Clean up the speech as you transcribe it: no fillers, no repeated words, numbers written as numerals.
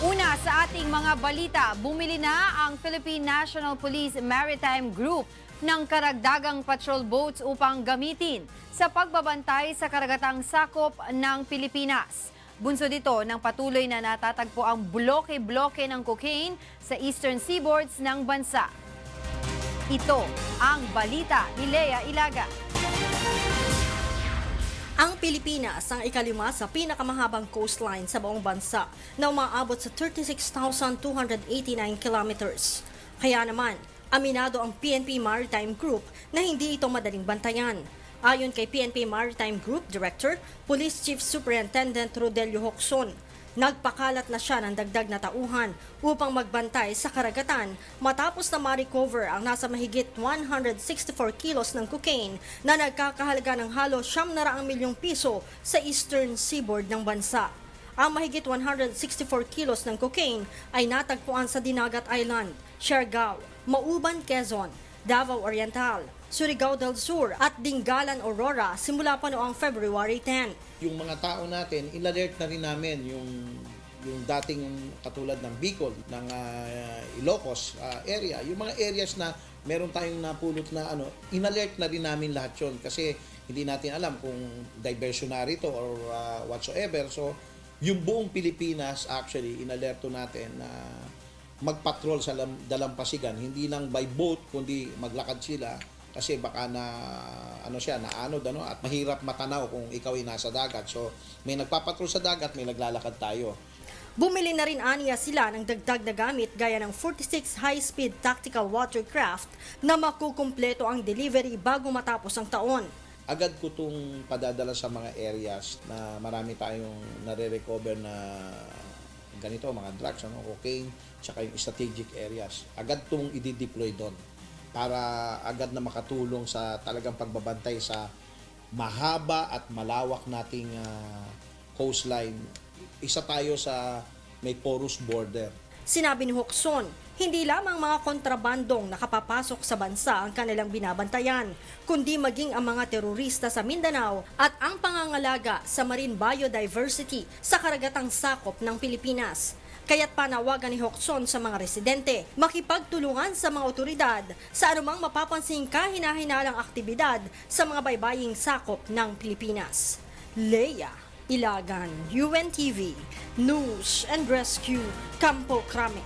Una sa ating mga balita, bumili na ang Philippine National Police Maritime Group ng karagdagang patrol boats upang gamitin sa pagbabantay sa karagatang sakop ng Pilipinas. Bunso dito ng patuloy na natatagpo ang bloke-bloke ng cocaine sa eastern seaboards ng bansa. Ito ang balita ni Lea Ilaga. Ang Pilipinas ang ikalima sa pinakamahabang coastline sa buong bansa na umaabot sa 36,289 kilometers. Kaya naman, aminado ang PNP Maritime Group na hindi ito madaling bantayan. Ayon kay PNP Maritime Group Director, Police Chief Superintendent Rodelio Hocson, nagpakalat na siya ng dagdag na tauhan upang magbantay sa karagatan matapos na ma-recover ang nasa mahigit 164 kilos ng cocaine na nagkakahalaga ng halos 900 milyong piso sa eastern seaboard ng bansa. Ang mahigit 164 kilos ng cocaine ay natagpuan sa Dinagat Island, Siargao, Mauban, Quezon, Davao Oriental, Surigao del Sur at Dingalan, Aurora simula pa noong February 10. Yung mga tao natin, in-alert na rin namin yung dating katulad ng Bicol, ng Ilocos area, yung mga areas na meron tayong napulot na in-alert na rin namin lahat yun kasi hindi natin alam kung diversionary to or whatsoever. So, yung buong Pilipinas actually in-alerto natin na magpatrol sa dalampasigan, hindi lang by boat kundi maglakad sila kasi baka naanod at mahirap matanaw kung ikaw ay nasa dagat. So may nagpapatrol sa dagat, may naglalakad tayo. Bumili na rin aniya sila ng dagdag na gamit gaya ng 46 high-speed tactical watercraft na makukumpleto ang delivery bago matapos ang taon. Agad ko itong padadala sa mga areas na marami tayong nare-recover na ganito, mga drugs, cocaine, tsaka yung strategic areas. Agad itong i-deploy doon para agad na makatulong sa talagang pagbabantay sa mahaba at malawak nating coastline. Isa tayo sa may porous border. Sinabi ni Hocson, hindi lamang mga kontrabandong nakapapasok sa bansa ang kanilang binabantayan, kundi maging ang mga terorista sa Mindanao at ang pangangalaga sa marine biodiversity sa karagatang sakop ng Pilipinas. Kaya't panawagan ni Hocson sa mga residente makipagtulungan sa mga otoridad sa anumang mapapansing kahina-hinalang aktibidad sa mga baybaying sakop ng Pilipinas. Lea Ilagan, UNTV, News and Rescue, Campo Crame.